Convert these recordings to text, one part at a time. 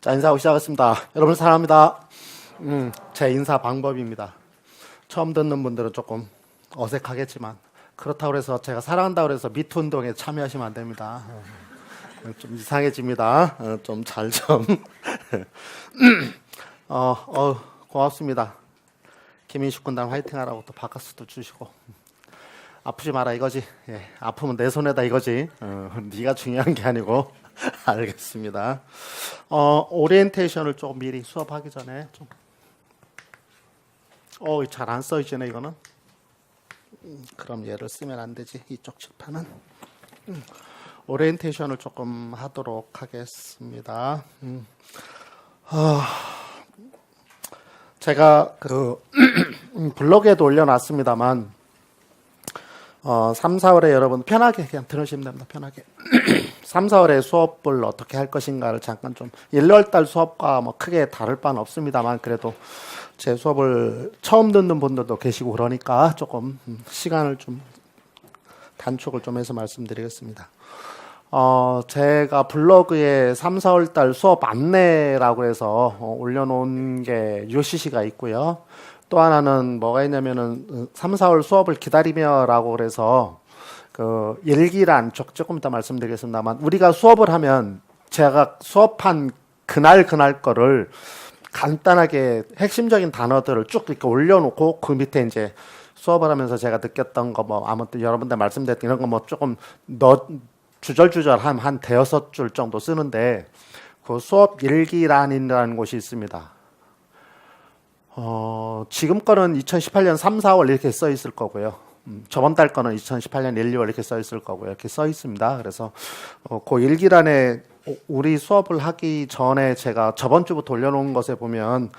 자, 인사하고 시작하겠습니다. 여러분 사랑합니다. 제 인사 방법입니다. 처음 듣는 분들은 조금 어색하겠지만 그렇다고 해서 제가 사랑한다고 해서 미투 운동에 참여하시면 안 됩니다. 좀 이상해집니다. 좀 잘 좀. 고맙습니다. 김인식 군단 화이팅하라고 또 바카스도 주시고. 아프지 마라 이거지. 예, 아프면 내 손에다 이거지. 네가 중요한 게 아니고. 알겠습니다. 오리엔테이션을 조금 미리 수업하기 전에 좀. 잘 안 써지네 이거는. 그럼 얘를 쓰면 안 되지. 이쪽 칠판은. 오리엔테이션을 조금 하도록 하겠습니다. 제가 그 블로그에도 올려놨습니다만 3, 4월에 여러분 편하게 그냥 들으시면 됩니다. 편하게. 3, 4월에 수업을 어떻게 할 것인가를 잠깐 좀 1, 2월달 수업과 뭐 크게 다를 바는 없습니다만 그래도 제 수업을 처음 듣는 분들도 계시고 그러니까 조금 시간을 좀 단축을 좀 해서 말씀드리겠습니다. 제가 블로그에 3, 4월달 수업 안내라고 해서 올려놓은 게 UCC가 있고요. 또 하나는 뭐가 있냐면은 3, 4월 수업을 기다리며라고 그래서 그 일기란 조금 이따 말씀드리겠습니다만 우리가 수업을 하면 제가 수업한 그날 거를 간단하게 핵심적인 단어들을 쭉 이렇게 올려놓고 그 밑에 이제 수업을 하면서 제가 느꼈던 거 뭐 아무튼 여러분들 말씀드렸던 이런 거 뭐 조금 주절주절 한 대여섯 줄 정도 쓰는데 그 수업 일기란이라는 곳이 있습니다. 지금 거는 2018년 3, 4월 이렇게 써 있을 거고요. 저번 달 거는 2018년 1, 2월 이렇게 써 있을 거고요. 이렇게 써 있습니다. 그래서 그 일기란에 우리 수업을 하기 전에 제가 저번 주부터 올려놓은 것에 보면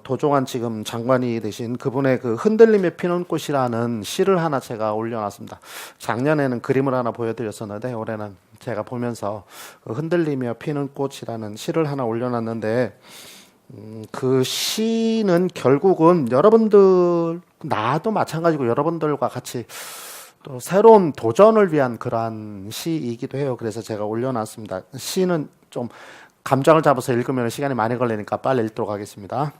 도종환 지금 장관이 되신 그분의 그 흔들림에 피는 꽃이라는 시를 하나 제가 올려놨습니다. 작년에는 그림을 하나 보여드렸었는데 올해는 제가 보면서 흔들리며 피는 꽃이라는 시를 하나 올려놨는데 그 시는 결국은 여러분들 나도 마찬가지고 여러분들과 같이 또 새로운 도전을 위한 그러한 시이기도 해요. 그래서 제가 올려놨습니다. 시는 좀 감정을 잡아서 읽으면 시간이 많이 걸리니까 빨리 읽도록 하겠습니다.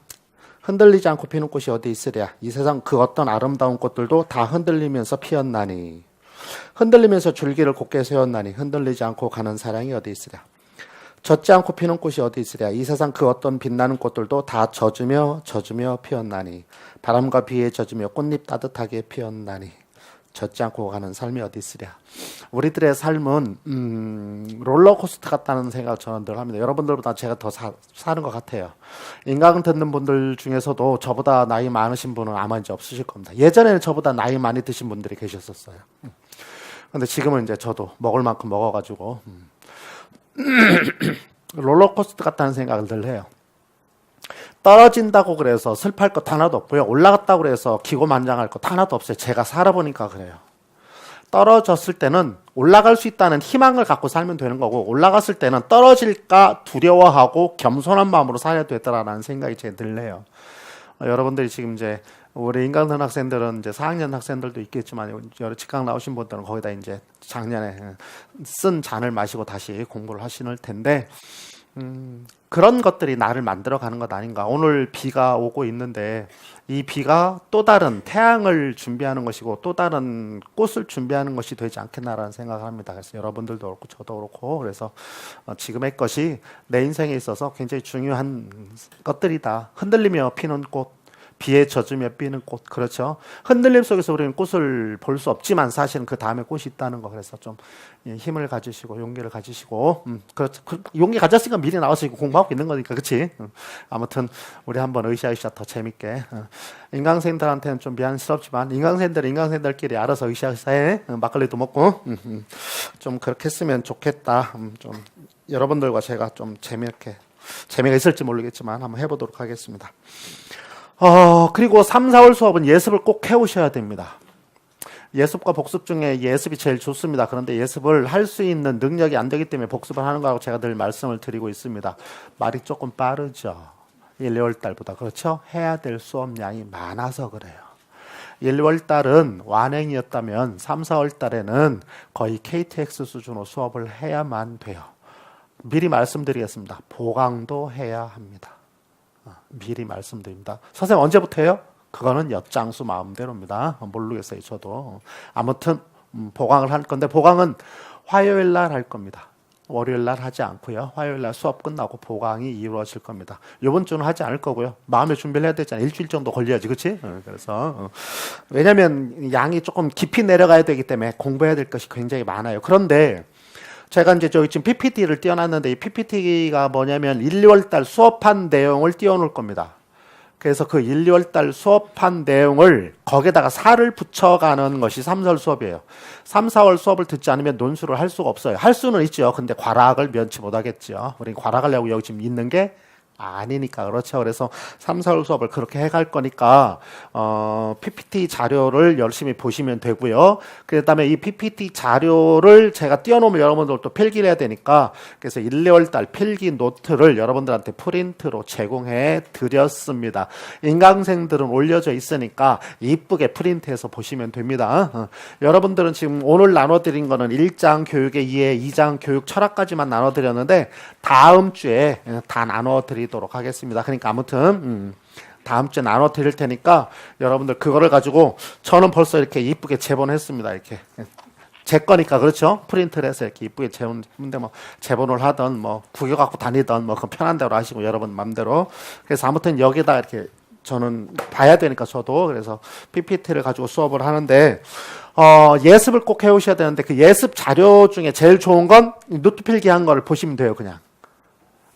흔들리지 않고 피는 꽃이 어디 있으랴. 이 세상 그 어떤 아름다운 꽃들도 다 흔들리면서 피었나니. 흔들리면서 줄기를 곧게 세웠나니 흔들리지 않고 가는 사랑이 어디 있으랴. 젖지 않고 피는 꽃이 어디 있으랴. 이 세상 그 어떤 빛나는 꽃들도 다 젖으며 피었나니. 바람과 비에 젖으며 꽃잎 따뜻하게 피었나니. 젖지 않고 가는 삶이 어디 있으랴. 우리들의 삶은 롤러코스터 같다는 생각을 저는 늘 합니다. 여러분들보다 제가 더 사는 것 같아요. 인강 듣는 분들 중에서도 저보다 나이 많으신 분은 아마 이제 없으실 겁니다. 예전에는 저보다 나이 많이 드신 분들이 계셨었어요. 근데 지금은 이제 저도 먹을 만큼 먹어가지고 롤러코스터 같다는 생각을 늘 해요. 떨어진다고 그래서 슬퍼할 것 하나도 없고요. 올라갔다고 그래서 기고만장할 것 하나도 없어요. 제가 살아보니까 그래요. 떨어졌을 때는 올라갈 수 있다는 희망을 갖고 살면 되는 거고 올라갔을 때는 떨어질까 두려워하고 겸손한 마음으로 살아야 되더라라는 생각이 제 들래요. 여러분들이 지금 이제 우리 인강선 학생들은 이제 4학년 학생들도 있겠지만 여러 직강 나오신 분들은 거기다 이제 작년에 쓴 잔을 마시고 다시 공부를 하시는 텐데 그런 것들이 나를 만들어가는 것 아닌가. 오늘 비가 오고 있는데 이 비가 또 다른 태양을 준비하는 것이고 또 다른 꽃을 준비하는 것이 되지 않겠나라는 생각을 합니다. 그래서 여러분들도 그렇고 저도 그렇고 그래서 지금의 것이 내 인생에 있어서 굉장히 중요한 것들이다. 흔들리며 피는 꽃, 비에 젖으며 피는 꽃. 그렇죠. 흔들림 속에서 우리는 꽃을 볼 수 없지만 사실은 그 다음에 꽃이 있다는 거. 그래서 좀 힘을 가지시고 용기를 가지시고 그렇죠. 용기 가졌으니까 미리 나와서 공부하고 있는 거니까 그렇지. 아무튼 우리 한번 으쌰으쌰 더 재밌게 인강생들한테는 좀 미안스럽지만 인강생들끼리 알아서 으쌰으쌰해. 막걸리도 먹고 좀 그렇게 했으면 좋겠다. 좀 여러분들과 제가 좀 재미가 있을지 모르겠지만 한번 해보도록 하겠습니다. 그리고 3, 4월 수업은 예습을 꼭 해오셔야 됩니다. 예습과 복습 중에 예습이 제일 좋습니다. 그런데 예습을 할 수 있는 능력이 안 되기 때문에 복습을 하는 거라고 제가 늘 말씀을 드리고 있습니다. 말이 조금 빠르죠. 1, 2월 달보다. 그렇죠? 해야 될 수업량이 많아서 그래요. 1, 2월 달은 완행이었다면 3, 4월 달에는 거의 KTX 수준으로 수업을 해야만 돼요. 미리 말씀드리겠습니다. 보강도 해야 합니다. 미리 말씀드립니다. 선생님 언제부터 해요? 그거는 엿장수 마음대로입니다. 모르겠어요, 저도. 아무튼 보강을 할 건데 보강은 화요일 날 할 겁니다. 월요일 날 하지 않고요. 화요일 날 수업 끝나고 보강이 이루어질 겁니다. 이번 주는 하지 않을 거고요. 마음의 준비를 해야 되잖아요. 일주일 정도 걸려야지, 그렇지? 그래서 왜냐하면 양이 조금 깊이 내려가야 되기 때문에 공부해야 될 것이 굉장히 많아요. 그런데 제가 이제 저기 지금 PPT를 띄워놨는데 이 PPT가 뭐냐면 1, 2월 달 수업한 내용을 띄워놓을 겁니다. 그래서 그 1, 2월 달 수업한 내용을 거기에다가 살을 붙여가는 것이 3, 4월 수업이에요. 3, 4월 수업을 듣지 않으면 논술을 할 수가 없어요. 할 수는 있죠. 근데 과락을 면치 못하겠죠. 우린 과락하려고 여기 지금 있는 게 아니니까. 그렇죠. 그래서 3, 4월 수업을 그렇게 해갈 거니까 PPT 자료를 열심히 보시면 되고요. 그 다음에 이 PPT 자료를 제가 띄워놓으면 여러분들 또 필기를 해야 되니까 그래서 1, 2월 달 필기 노트를 여러분들한테 프린트로 제공해 드렸습니다. 인강생들은 올려져 있으니까 이쁘게 프린트해서 보시면 됩니다. 여러분들은 지금 오늘 나눠드린 거는 1장 교육의 이해, 2장 교육 철학까지만 나눠드렸는데 다음 주에 다 나눠드리도록 하겠습니다. 그러니까 아무튼 다음 주에 나눠 드릴 테니까 여러분들 그거를 가지고 저는 벌써 이렇게 이쁘게 재본했습니다. 이렇게 제 거니까 그렇죠? 프린트를 해서 이렇게 이쁘게 재본했는데 뭐 재본을 하던 뭐 구겨 갖고 다니던 뭐 그건 편한 대로 하시고 여러분 맘대로. 그래서 아무튼 여기다 이렇게 저는 봐야 되니까 저도 그래서 PPT를 가지고 수업을 하는데 예습을 꼭 해오셔야 되는데 그 예습 자료 중에 제일 좋은 건 노트 필기한 거를 보시면 돼요.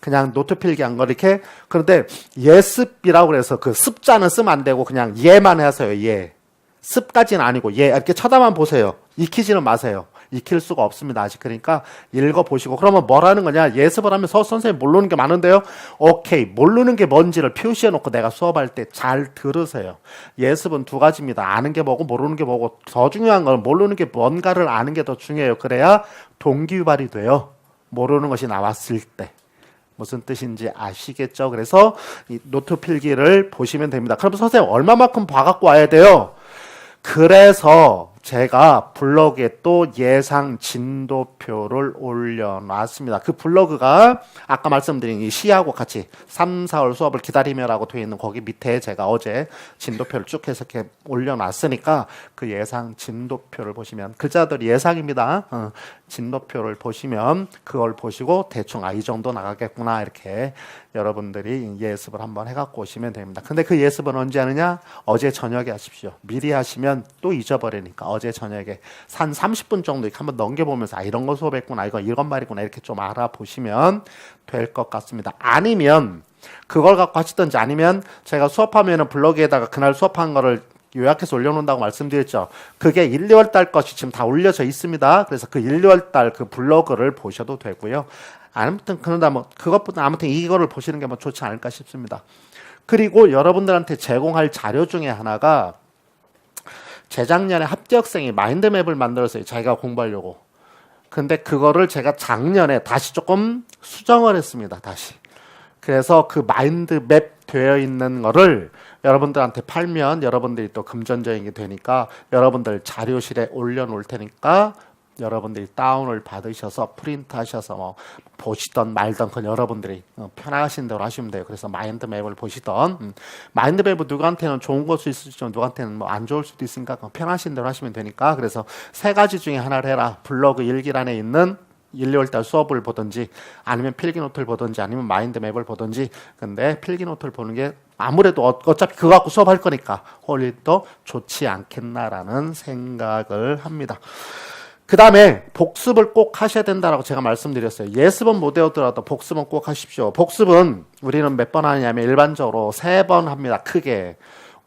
그냥 노트 필기한 거 이렇게. 그런데 예습이라고 그래서 그 습자는 쓰면 안 되고 그냥 예만 해서요. 예. 습까지는 아니고 예. 이렇게 쳐다만 보세요. 익히지는 마세요. 익힐 수가 없습니다. 아직. 그러니까 읽어보시고. 그러면 뭐라는 거냐. 예습을 하면서 선생님 모르는 게 많은데요. 오케이. 모르는 게 뭔지를 표시해놓고 내가 수업할 때 잘 들으세요. 예습은 두 가지입니다. 아는 게 뭐고 모르는 게 뭐고. 더 중요한 건 모르는 게 뭔가를 아는 게 더 중요해요. 그래야 동기유발이 돼요. 모르는 것이 나왔을 때. 무슨 뜻인지 아시겠죠? 그래서 이 노트 필기를 보시면 됩니다. 그럼 선생님 얼마만큼 봐갖고 와야 돼요? 그래서 제가 블로그에 또 예상 진도표를 올려놨습니다. 그 블로그가 아까 말씀드린 이 시하고 같이 3, 4월 수업을 기다리며라고 되어 있는 거기 밑에 제가 어제 진도표를 쭉 해서 이렇게 올려놨으니까 그 예상 진도표를 보시면 글자들이 예상입니다. 진도표를 보시면 그걸 보시고 대충 이 정도 나가겠구나 이렇게 여러분들이 예습을 한번 해갖고 오시면 됩니다. 근데 그 예습은 언제 하느냐? 어제 저녁에 하십시오. 미리 하시면 또 잊어버리니까 어제 저녁에 한 30분 정도 이렇게 한번 넘겨보면서 이런 거 수업했구나 이건 말이구나 이렇게 좀 알아보시면 될 것 같습니다. 아니면 그걸 갖고 하시든지 아니면 제가 수업하면은 블로그에다가 그날 수업한 거를 요약해서 올려놓는다고 말씀드렸죠. 그게 1, 2월 달 것이 지금 다 올려져 있습니다. 그래서 그 1, 2월 달 그 블로그를 보셔도 되고요. 아무튼 그런다 뭐 그것보다 아무튼 이거를 보시는 게 뭐 좋지 않을까 싶습니다. 그리고 여러분들한테 제공할 자료 중에 하나가 재작년에 합격생이 마인드맵을 만들었어요. 자기가 공부하려고. 근데 그거를 제가 작년에 다시 조금 수정을 했습니다. 다시. 그래서 그 마인드맵 되어 있는 거를 여러분들한테 팔면 여러분들이 또 금전적인 되니까 여러분들 자료실에 올려놓을 테니까 여러분들이 다운을 받으셔서 프린트 하셔서 뭐 보시던 말던 그건 여러분들이 편하신 대로 하시면 돼요. 그래서 마인드맵을 보시던 마인드맵은 누구한테는 좋은 걸 수 있을지만 누구한테는 뭐 안 좋을 수도 있으니까 편하신 대로 하시면 되니까 그래서 세 가지 중에 하나를 해라. 블로그 일기란에 있는 1, 2월 달 수업을 보든지 아니면 필기노트를 보든지 아니면 마인드맵을 보든지. 근데 필기노트를 보는 게 아무래도 어차피 그거 갖고 수업할 거니까 훨씬 더 좋지 않겠나라는 생각을 합니다. 그 다음에 복습을 꼭 하셔야 된다라고 제가 말씀드렸어요. 예습은 못 외우더라도 복습은 꼭 하십시오. 복습은 우리는 몇 번 하냐면 일반적으로 3번 합니다. 크게.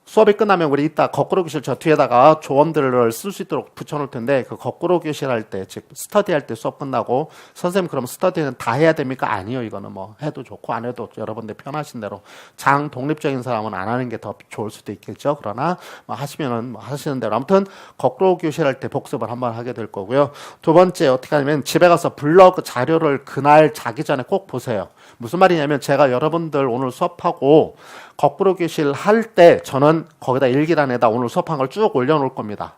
수업이 끝나면 우리 이따 거꾸로 교실 저 뒤에다가 조언들을 쓸 수 있도록 붙여놓을 텐데 그 거꾸로 교실 할 때, 즉 스터디 할 때 수업 끝나고 선생님 그럼 스터디는 다 해야 됩니까? 아니요. 이거는 뭐 해도 좋고 안 해도 여러분들 편하신 대로 장 독립적인 사람은 안 하는 게 더 좋을 수도 있겠죠. 그러나 뭐 하시면은 뭐 하시는 대로 아무튼 거꾸로 교실 할 때 복습을 한번 하게 될 거고요. 두 번째 어떻게 하냐면 집에 가서 블로그 자료를 그날 자기 전에 꼭 보세요. 무슨 말이냐면 제가 여러분들 오늘 수업하고 거꾸로 교실 할 때 저는 거기다 일기란에다 오늘 수업한 걸 쭉 올려놓을 겁니다.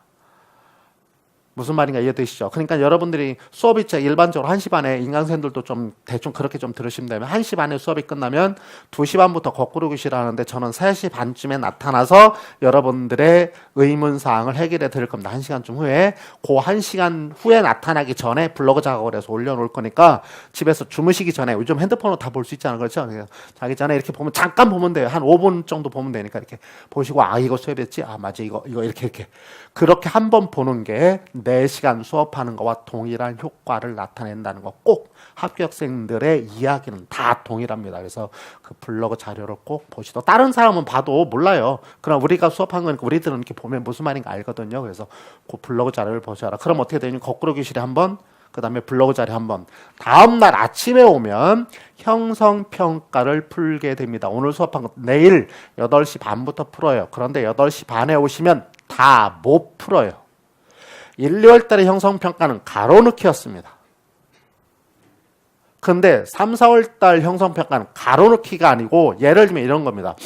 무슨 말인가 이해되시죠? 그러니까 여러분들이 수업이 일반적으로 1시 반에 인강생들도 좀 대충 그렇게 좀 들으시면 되면 1시 반에 수업이 끝나면 2시 반부터 거꾸로 교실을 하는데 저는 3시 반쯤에 나타나서 여러분들의 의문사항을 해결해 드릴 겁니다. 1시간쯤 후에. 그 1시간 후에 나타나기 전에 블로그 작업을 해서 올려놓을 거니까 집에서 주무시기 전에 요즘 핸드폰으로 다 볼 수 있잖아요. 그렇죠? 자기 전에 이렇게 보면 잠깐 보면 돼요. 한 5분 정도 보면 되니까 이렇게 보시고 아 이거 수업했지? 아 맞아 이거 이렇게 그렇게 한 번 보는 게 4시간 수업하는 거와 동일한 효과를 나타낸다는 거 꼭 합격생들의 이야기는 다 동일합니다. 그래서 그 블로그 자료를 꼭 보시도록 다른 사람은 봐도 몰라요. 그럼 우리가 수업한 거니까 우리들은 이렇게 보면 무슨 말인가 알거든요. 그래서 그 블로그 자료를 보셔라. 그럼 어떻게 되냐면 거꾸로 교실에 한 번, 그 다음에 블로그 자료 한 번. 다음날 아침에 오면 형성평가를 풀게 됩니다. 오늘 수업한 거 내일 8시 반부터 풀어요. 그런데 8시 반에 오시면 다 못 풀어요. 1, 2월 달에 형성평가는 가로넣기였습니다. 근데 3, 4월 달 형성평가는 가로넣기가 아니고 예를 들면 이런 겁니다.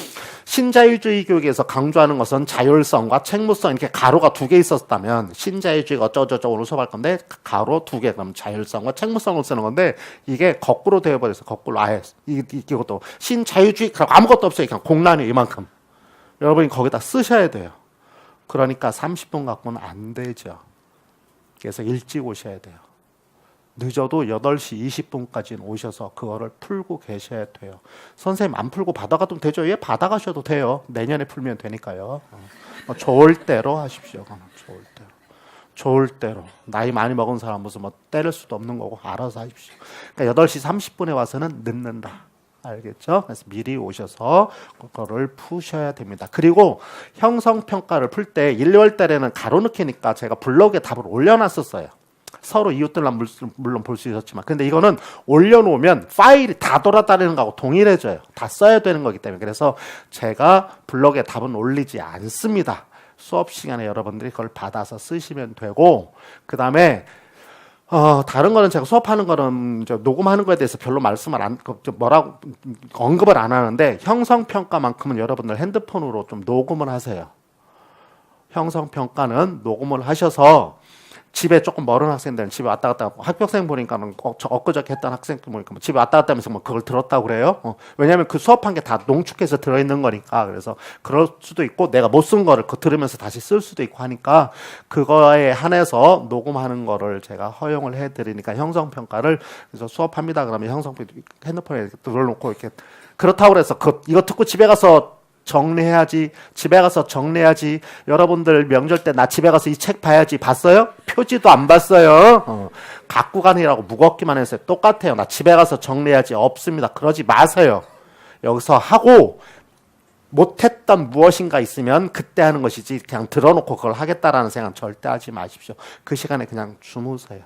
신자유주의 교육에서 강조하는 것은 자율성과 책무성 이렇게 가로가 2개 있었다면 신자유주의가 어쩌고저쩌고 오늘 수업할 건데 가로 2개 그럼 자율성과 책무성을 쓰는 건데 이게 거꾸로 되어버렸어요. 거꾸로 아예 이것도 신자유주의 그럼 아무것도 없어요. 그냥 공란이 이만큼. 여러분이 거기다 쓰셔야 돼요. 그러니까 30분 갖고는 안 되죠. 그래서 일찍 오셔야 돼요. 늦어도 8시 20분까지는 오셔서 그거를 풀고 계셔야 돼요. 선생님 안 풀고 받아가도 되죠? 예, 받아가셔도 돼요. 내년에 풀면 되니까요. 좋을 대로 하십시오. 좋을 대로. 좋을 대로. 나이 많이 먹은 사람 무슨 뭐 때릴 수도 없는 거고 알아서 하십시오. 그러니까 8시 30분에 와서는 늦는다. 알겠죠? 그래서 미리 오셔서 그거를 푸셔야 됩니다. 그리고 형성평가를 풀 때 1, 2월 달에는 가로넣기니까 제가 블로그에 답을 올려놨었어요. 서로 이웃들랑 물론 볼 수 있었지만 근데 이거는 올려놓으면 파일이 다 돌아다니는 거하고 동일해져요. 다 써야 되는 거기 때문에 그래서 제가 블로그에 답은 올리지 않습니다. 수업 시간에 여러분들이 그걸 받아서 쓰시면 되고 그 다음에 다른 거는 제가 수업하는 거는 녹음하는 거에 대해서 별로 말씀을 뭐라고 언급을 안 하는데 형성평가만큼은 여러분들 핸드폰으로 좀 녹음을 하세요. 형성평가는 녹음을 하셔서 집에 조금 멀은 학생들은 집에 왔다 갔다 하고 합격생 보니까는 엊그저께 했던 학생들 보니까 뭐 집에 왔다 갔다 하면서 뭐 그걸 들었다고 그래요. 왜냐하면 그 수업한 게 다 농축해서 들어있는 거니까 그래서 그럴 수도 있고 내가 못 쓴 거를 들으면서 다시 쓸 수도 있고 하니까 그거에 한해서 녹음하는 거를 제가 허용을 해드리니까 형성평가를 그래서 수업합니다. 그러면 핸드폰에 이렇게 들어놓고 이렇게 그렇다고 그래서 이거 듣고 집에 가서 정리해야지. 집에 가서 정리해야지. 여러분들 명절 때 나 집에 가서 이 책 봐야지. 봤어요? 표지도 안 봤어요. 갖고 가느라고 무겁기만 했어요. 똑같아요. 나 집에 가서 정리해야지. 없습니다. 그러지 마세요. 여기서 하고 못했던 무엇인가 있으면 그때 하는 것이지 그냥 들어놓고 그걸 하겠다라는 생각 절대 하지 마십시오. 그 시간에 그냥 주무세요.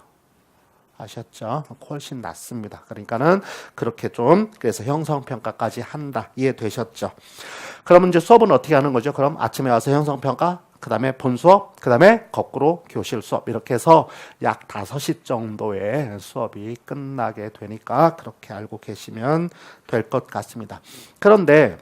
아셨죠? 훨씬 낫습니다. 그러니까는 그렇게 좀 그래서 형성평가까지 한다. 이해되셨죠? 그러면 이제 수업은 어떻게 하는 거죠? 그럼 아침에 와서 형성평가, 그 다음에 본수업, 그 다음에 거꾸로 교실 수업 이렇게 해서 약 5시 정도의 수업이 끝나게 되니까 그렇게 알고 계시면 될 것 같습니다. 그런데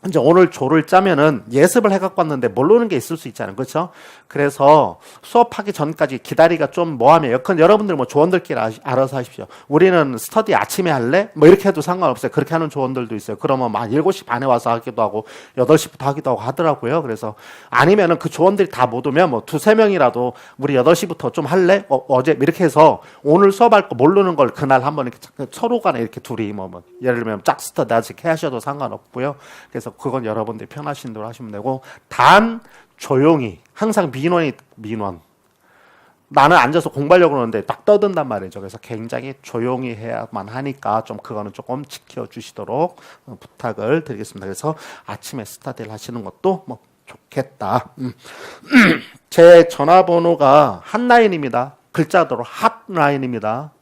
이제 오늘 조를 짜면은 예습을 해갖고 왔는데 모르는 게 있을 수 있잖아요. 그렇죠? 그래서 수업하기 전까지 기다리기가 좀 뭐하면 여러분들 뭐 조원들끼리 알아서 하십시오. 우리는 스터디 아침에 할래? 뭐 이렇게 해도 상관없어요. 그렇게 하는 조원들도 있어요. 그러면 막 7시 반에 와서 하기도 하고 8시부터 하기도 하고 하더라고요. 그래서 아니면은 그 조원들이 다 못 오면 뭐 2-3명이라도 우리 8시부터 좀 할래? 어제 이렇게 해서 오늘 수업할 거 모르는 걸 그날 한번 이렇게 서로 간에 이렇게 둘이 뭐 예를 들면 짝 스터디 아직 하셔도 상관없고요. 그래서 그건 여러분들이 편하신 대로 하시면 되고 단 조용히 항상 민원 나는 앉아서 공부하려고 그러는데 딱 떠든단 말이죠. 그래서 굉장히 조용히 해야만 하니까 좀 그거는 조금 지켜주시도록 부탁을 드리겠습니다. 그래서 아침에 스터디를 하시는 것도 뭐 좋겠다. 제 전화번호가 핫라인입니다. 글자대로 핫라인입니다.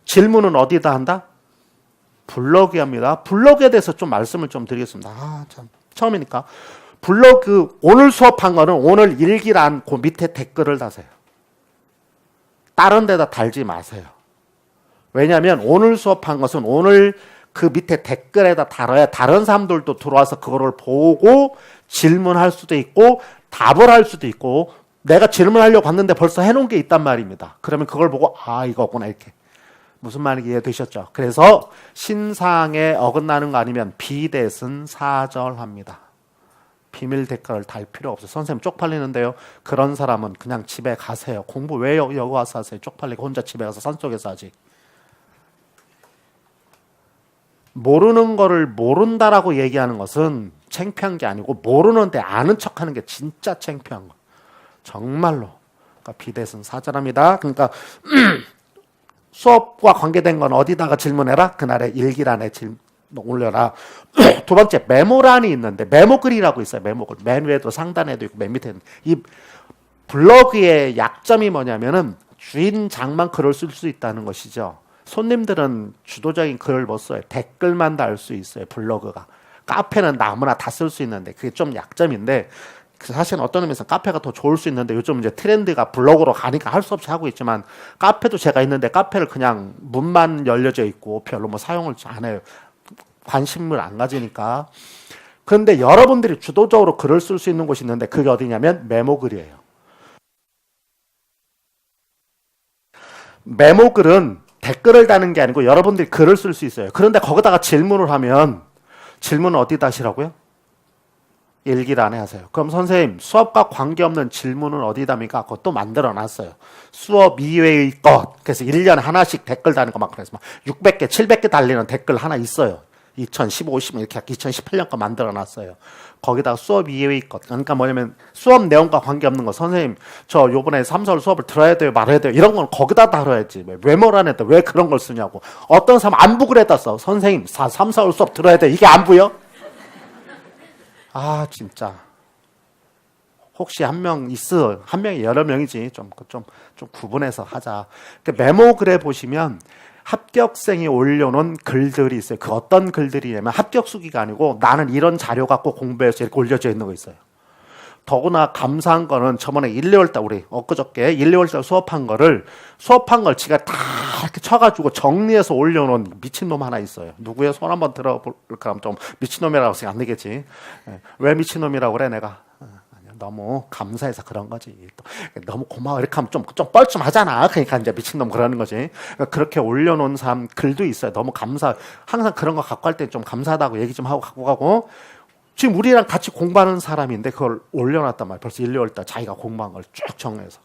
질문은 어디다 한다? 블로그에 합니다. 블로그에 대해서 좀 말씀을 좀 드리겠습니다. 참 처음이니까 블로그 오늘 수업한 거는 오늘 일기란 그 밑에 댓글을 다세요. 다른 데다 달지 마세요. 왜냐하면 오늘 수업한 것은 오늘 그 밑에 댓글에다 달아야 다른 사람들도 들어와서 그거를 보고 질문할 수도 있고 답을 할 수도 있고 내가 질문하려고 봤는데 벌써 해놓은 게 있단 말입니다. 그러면 그걸 보고 이거구나 이렇게. 무슨 말인지 이해되셨죠? 그래서 신상에 어긋나는 거 아니면 비대슨 사절합니다. 비밀 대가를 달 필요 없어요. 선생님 쪽팔리는데요. 그런 사람은 그냥 집에 가세요. 공부 왜 여기 와서 하세요? 쪽팔리고 혼자 집에 가서 산속에서 하지. 모르는 거를 모른다라고 얘기하는 것은 창피한 게 아니고 모르는데 아는 척하는 게 진짜 창피한 거. 정말로. 그러니까 비대슨 사절합니다. 그러니까 수업과 관계된 건 어디다가 질문해라? 그날의 일기란에 올려라. 두 번째, 메모란이 있는데 메모글이라고 있어요. 메모글. 맨 위에도 상단에도 있고 맨 밑에 있는. 이 블로그의 약점이 뭐냐면은 주인장만 글을 쓸 수 있다는 것이죠. 손님들은 주도적인 글을 못 써요. 댓글만 달 수 있어요. 블로그가. 카페는 아무나 다 쓸 수 있는데 그게 좀 약점인데 사실은 어떤 의미에서 카페가 더 좋을 수 있는데 요즘 이제 트렌드가 블로그로 가니까 할 수 없이 하고 있지만 카페도 제가 있는데 카페를 그냥 문만 열려져 있고 별로 뭐 사용을 안 해요. 관심을 안 가지니까. 그런데 여러분들이 주도적으로 글을 쓸 수 있는 곳이 있는데 그게 어디냐면 메모글이에요. 메모글은 댓글을 다는 게 아니고 여러분들이 글을 쓸 수 있어요. 그런데 거기다가 질문을 하면 질문은 어디다 하시라고요? 일기란에 하세요. 그럼 선생님 수업과 관계없는 질문은 어디답니까? 그것도 만들어놨어요. 수업 이외의 것. 그래서 1년에 하나씩 댓글 다는 거 막 그래서 600개, 700개 달리는 댓글 하나 있어요. 2015, 16 이렇게 2018년 거 만들어놨어요. 거기다가 수업 이외의 것. 그러니까 뭐냐면 수업 내용과 관계없는 거. 선생님 저 요번에 3, 4월 수업을 들어야 돼요? 말아야 돼요? 이런 건 거기다 다뤄야지. 왜 뭐라는데 왜 그런 걸 쓰냐고. 어떤 사람 안부 그랬다 써. 선생님 3, 4월 수업 들어야 돼요? 이게 안부요? 진짜. 혹시 한 명 있어. 한 명이 여러 명이지. 좀 구분해서 하자. 메모글에 보시면 합격생이 올려놓은 글들이 있어요. 그 어떤 글들이냐면 합격 수기가 아니고 나는 이런 자료 갖고 공부해서 이렇게 올려져 있는 거 있어요. 더구나 감사한 거는 저번에 1, 2월달 우리 엊그저께 1, 2월달 수업한 걸 지가 다 이렇게 쳐가지고 정리해서 올려놓은 미친놈 하나 있어요. 누구의 손 한번 들어볼까 하면 좀 미친놈이라고 해서 안 되겠지. 왜 미친놈이라고 그래 내가. 너무 감사해서 그런 거지. 또 너무 고마워 이렇게 하면 좀 뻘쭘하잖아. 그러니까 이제 미친놈 그러는 거지. 그렇게 올려놓은 사람 글도 있어요. 너무 항상 그런 거 갖고 갈 때 좀 감사하다고 얘기 좀 하고 갖고 가고. 지금 우리랑 같이 공부하는 사람인데 그걸 올려놨단 말이야. 벌써 1, 2월달 자기가 공부한 걸 쭉 정리해서.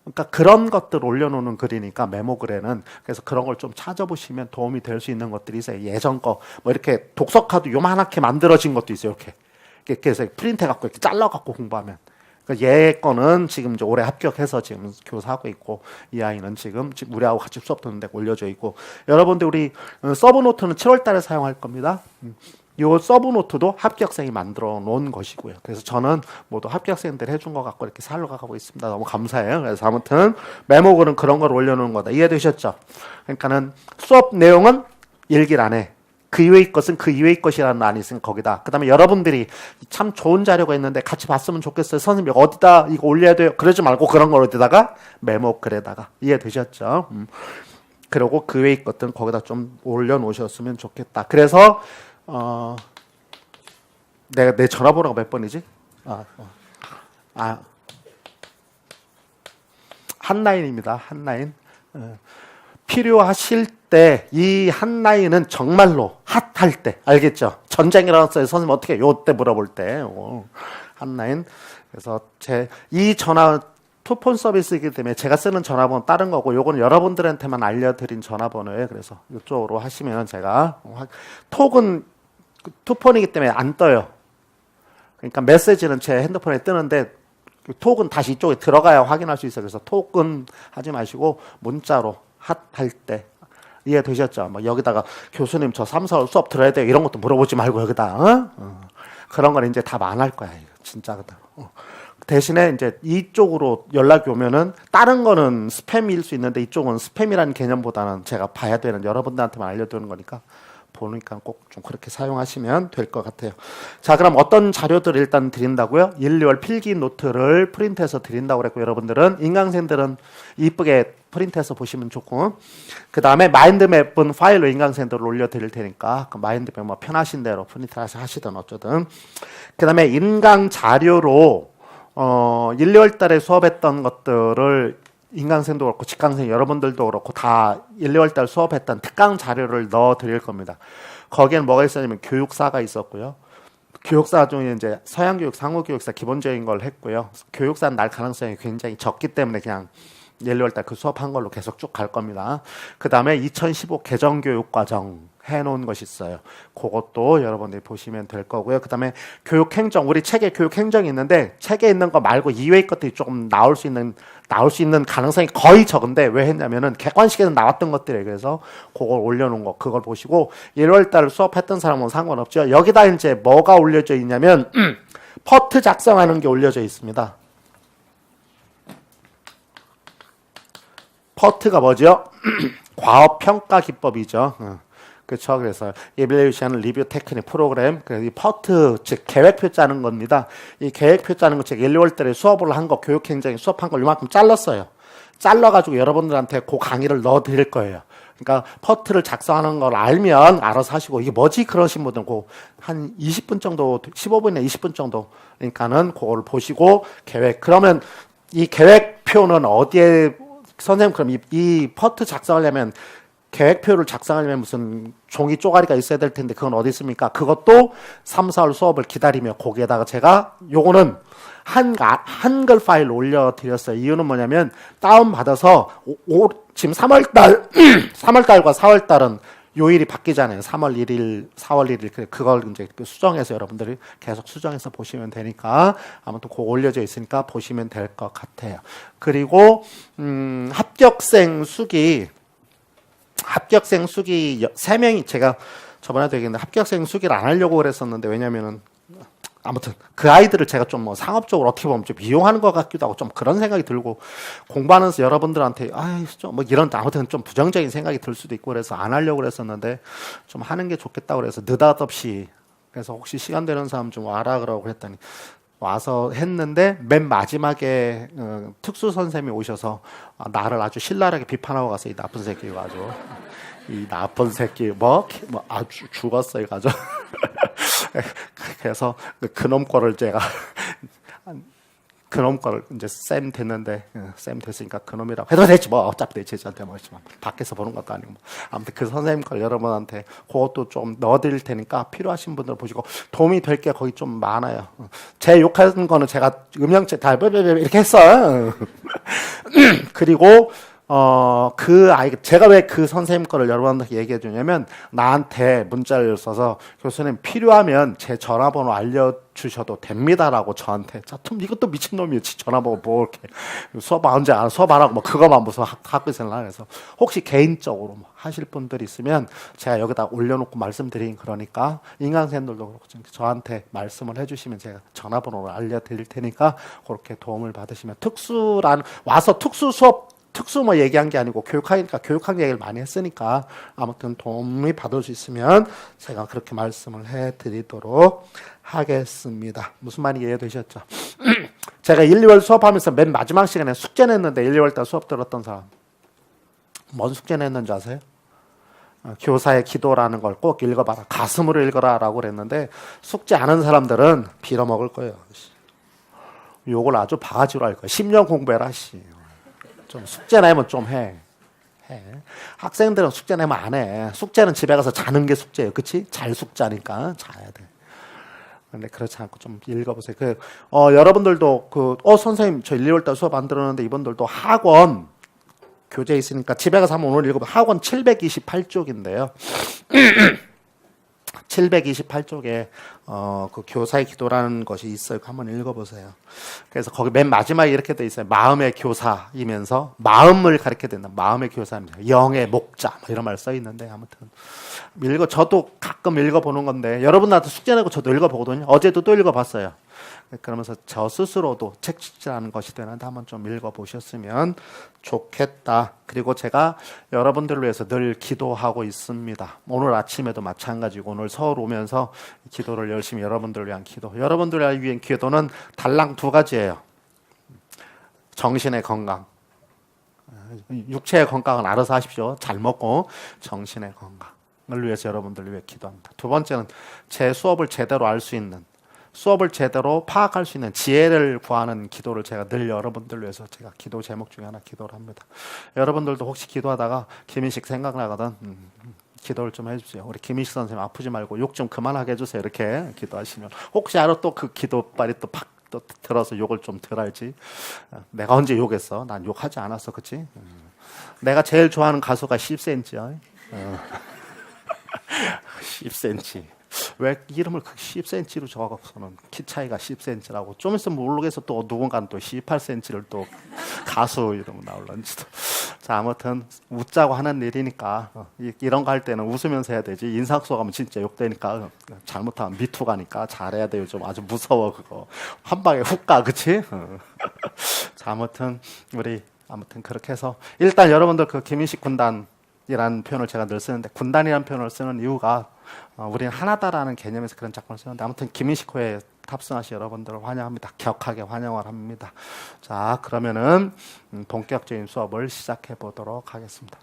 그러니까 그런 것들 올려놓는 글이니까 메모글에는. 그래서 그런 걸 좀 찾아보시면 도움이 될 수 있는 것들이 있어요. 예전 거 뭐 이렇게 독서카드 요만하게 만들어진 것도 있어요. 이렇게 해서 프린트해갖고 이렇게 잘라갖고 공부하면. 그러니까 얘 거는 지금 이제 올해 합격해서 지금 교사하고 있고 이 아이는 지금 우리하고 같이 수업 듣는데 올려져 있고. 여러분들 우리 서브노트는 7월달에 사용할 겁니다. 이 서브노트도 합격생이 만들어 놓은 것이고요. 그래서 저는 모두 합격생들이 해준 거 갖고 이렇게 살려가고 있습니다. 너무 감사해요. 그래서 아무튼 메모글은 그런 걸 올려놓는 거다. 이해되셨죠? 그러니까는 수업 내용은 일기란에 그 이외의 것은 그 이외의 것이라는 안이 있으니까 거기다. 그 다음에 여러분들이 참 좋은 자료가 있는데 같이 봤으면 좋겠어요. 선생님 어디다 이거 올려야 돼요? 그러지 말고 그런 걸 어디다가 메모글에다가. 이해되셨죠? 그리고 그 외의 것들은 거기다 좀 올려놓으셨으면 좋겠다. 그래서 내가 내 전화번호가 몇 번이지? 한라인입니다. 한라인. 필요하실 때 이 한라인은 정말로 핫할 때 알겠죠? 전쟁이라고 써요. 선생님 어떻게 요때 물어볼 때 한라인. 그래서 이 전화 투폰 서비스이기 때문에 제가 쓰는 전화번호 다른 거고 요거는 여러분들한테만 알려드린 전화번호예요. 그래서 이쪽으로 하시면 제가 톡은 투폰이기 때문에 안 떠요. 그러니까 메시지는 제 핸드폰에 뜨는데 톡은 다시 이쪽에 들어가야 확인할 수 있어요. 그래서 톡은 하지 마시고 문자로 핫할 때. 이해되셨죠? 뭐 여기다가 교수님 저 3, 4월 수업 들어야 돼요. 이런 것도 물어보지 말고 여기다. 그런 건 이제 답 안 할 거야. 이거 진짜 그다. 대신에 이제 이쪽으로 연락이 오면은 다른 거는 스팸일 수 있는데 이쪽은 스팸이라는 개념보다는 제가 봐야 되는 여러분들한테만 알려드리는 거니까 보니까 꼭 좀 그렇게 사용하시면 될 것 같아요. 자, 그럼 어떤 자료들을 일단 드린다고요? 1, 2월 필기 노트를 프린트해서 드린다고 그랬고 여러분들은 인강생들은 이쁘게 프린트해서 보시면 좋고 그 다음에 마인드맵은 파일로 인강생들을 올려드릴 테니까 그 마인드맵 뭐 편하신 대로 프린트해서 하시든 어쩌든 그 다음에 인강 자료로 1, 2월 달에 수업했던 것들을 인강생도 그렇고 직강생 여러분들도 그렇고 다 1, 2월 달 수업했던 특강 자료를 넣어 드릴 겁니다. 거기에는 뭐가 있었냐면 교육사가 있었고요. 교육사 중에 이제 서양교육, 상호교육사 기본적인 걸 했고요. 교육사는 날 가능성이 굉장히 적기 때문에 그냥 1, 2월 달 그 수업한 걸로 계속 쭉 갈 겁니다. 그 다음에 2015 개정교육과정 해놓은 것이 있어요. 그것도 여러분들이 보시면 될 거고요. 그 다음에 교육행정, 우리 책에 교육행정이 있는데 책에 있는 거 말고 이외의 것들이 조금 나올 수 있는 가능성이 거의 적은데 왜 했냐면은 객관식에서 나왔던 것들이에요. 그래서 그걸 올려놓은 거 그걸 보시고 1월 달 수업했던 사람은 상관없죠. 여기다 이제 뭐가 올려져 있냐면 퍼트 작성하는 게 올려져 있습니다. 퍼트가 뭐죠? 과업평가 기법이죠. 그렇죠. 그래서 Evaluation Review Technique 프로그램, 그래서 이 퍼트 즉 계획표 짜는 겁니다. 이 계획표 짜는 거 제가 1, 2월 달에 수업을 한 거 교육행정에 수업한 걸 이만큼 잘랐어요. 잘라가지고 여러분들한테 그 강의를 넣어 드릴 거예요. 그러니까 퍼트를 작성하는 걸 알면 알아서 하시고 이게 뭐지 그러신 분들은 한 20분 정도, 15분이나 20분 정도 그러니까는 그거를 보시고 계획. 그러면 이 계획표는 어디에 선생님 그럼 이 퍼트 작성하려면 계획표를 작성하려면 무슨 종이 쪼가리가 있어야 될 텐데 그건 어디 있습니까? 그것도 3, 4월 수업을 기다리며 거기에다가 제가 요거는 한글 파일 올려드렸어요. 이유는 뭐냐면 다운받아서 지금 3월달 3월달과 4월달은 요일이 바뀌잖아요. 3월 1일, 4월 1일 그걸 이제 수정해서 여러분들이 계속 수정해서 보시면 되니까 아무튼 그거 올려져 있으니까 보시면 될 것 같아요. 그리고 합격생 수기 3명이 제가 저번에도 얘기했는데 합격생 수기를 안 하려고 그랬었는데 왜냐면은 아무튼 그 아이들을 제가 좀 뭐 상업적으로 어떻게 보면 좀 이용하는 것 같기도 하고 좀 그런 생각이 들고 공부하면서 여러분들한테 좀 뭐 이런 아무튼 좀 부정적인 생각이 들 수도 있고 그래서 안 하려고 그랬었는데 좀 하는 게 좋겠다고 그래서 느닷없이 그래서 혹시 시간 되는 사람 좀 와라 그러고 그랬더니 와서 했는데 맨 마지막에 특수 선생님이 오셔서 나를 아주 신랄하게 비판하고 가서 이 나쁜 새끼가 아주 이 나쁜 새끼 아주 죽었어요 가지고 그래서 그놈 거를 제가 그놈 거를 이제 쌤 됐는데 쌤 됐으니까 그놈이라고 해도 되지 뭐 어차피 내 제자한테 뭐지만 밖에서 보는 것도 아니고 아무튼 그 선생님 걸 여러분한테 그것도 좀 넣어드릴 테니까 필요하신 분들 보시고 도움이 될 게 거기 좀 많아요. 제 욕하는 거는 제가 음영체 다 이렇게 했어요. 그리고 제가 왜 그 선생님 거를 여러분한테 얘기해 주냐면, 나한테 문자를 써서, 교수님, 필요하면 제 전화번호 알려주셔도 됩니다라고 저한테. 자, 이것도 미친놈이지. 전화번호 뭐, 이렇게. 수업 언제 안, 수업 안 하고, 뭐, 그거만 무슨 학교 생활 해서. 혹시 개인적으로 뭐 하실 분들 있으면, 제가 여기다 올려놓고 말씀드린 그러니까, 인강생들도 그렇고, 저한테 말씀을 해주시면 제가 전화번호를 알려드릴 테니까, 그렇게 도움을 받으시면, 와서 특수 수업, 특수 뭐 얘기한 게 아니고 교육하니까 교육학 얘기를 많이 했으니까 아무튼 도움이 받을 수 있으면 제가 그렇게 말씀을 해드리도록 하겠습니다. 무슨 말이 이해되셨죠? 제가 1, 2월 수업하면서 맨 마지막 시간에 숙제 냈는데 1, 2월 달 수업 들었던 사람 뭔 숙제 냈는지 아세요? 교사의 기도라는 걸 꼭 읽어봐라. 가슴으로 읽어라 라고 그랬는데 숙제 안 한 사람들은 빌어먹을 거예요. 욕을 아주 바가지로 할 거예요. 10년 공부해라. 좀 숙제 내면 좀 해. 학생들은 숙제 내면 안 해. 숙제는 집에 가서 자는 게 숙제예요. 그치? 잘 숙자니까 자야 돼. 근데 그렇지 않고 좀 읽어보세요. 여러분들도 선생님 저 1, 2월달 수업 안 들었는데 이분들도 학원 교재 있으니까 집에 가서 한번 오늘 읽어봐. 학원 728쪽인데요. 728쪽에 그 교사의 기도라는 것이 있어요. 한번 읽어보세요. 그래서 거기 맨 마지막에 이렇게 돼 있어요. 마음의 교사이면서 마음을 가르쳐야 된다. 마음의 교사입니다. 영의 목자 뭐 이런 말 써 있는데 아무튼 저도 가끔 읽어보는 건데 여러분한테 숙제 내고 저도 읽어보거든요. 어제도 또 읽어봤어요. 그러면서 저 스스로도 책찍질하는 것이 되는데 한번 좀 읽어보셨으면 좋겠다. 그리고 제가 여러분들을 위해서 늘 기도하고 있습니다. 오늘 아침에도 마찬가지고 오늘 서울 오면서 기도를 열심히 여러분들을 위한 기도. 여러분들을 위한 기도는 달랑 2가지예요. 정신의 건강. 육체의 건강은 알아서 하십시오. 잘 먹고 정신의 건강을 위해서 여러분들을 위해 기도합니다. 2번째는 제 수업을 제대로 알 수 있는 수업을 제대로 파악할 수 있는 지혜를 구하는 기도를 제가 늘 여러분들 위해서 제가 기도 제목 중에 하나 기도를 합니다. 여러분들도 혹시 기도하다가 김인식 생각나거든. 기도를 좀 해주세요. 우리 김인식 선생님 아프지 말고 욕 좀 그만하게 해주세요. 이렇게 기도하시면 혹시 알아 또 그 기도빨이 또 팍 또 들어서 욕을 좀 덜 할지. 내가 언제 욕했어? 난 욕하지 않았어, 그치? 내가 제일 좋아하는 가수가 10cm야. 10cm. 왜 이름을 10cm로 적어갖고서는 키 차이가 10cm라고. 좀 있으면 모르겠어. 또 누군가는 또 18cm를 또 가수 이름 나올런지도. 자, 아무튼 웃자고 하는 일이니까 이런 거 할 때는 웃으면서 해야 되지. 인상속 하면 진짜 욕되니까 잘못하면 미투 가니까 잘해야 돼요. 좀 아주 무서워 그거. 한 방에 훅 가, 그치? 자, 아무튼 우리 그렇게 해서 일단 여러분들 그 김인식 군단이라는 표현을 제가 늘 쓰는데 군단이라는 표현을 쓰는 이유가 우리는 하나다라는 개념에서 그런 작품을 쓰는데 아무튼 김인식호에 탑승하신 여러분들을 환영합니다. 격하게 환영을 합니다. 자, 그러면은 본격적인 수업을 시작해 보도록 하겠습니다.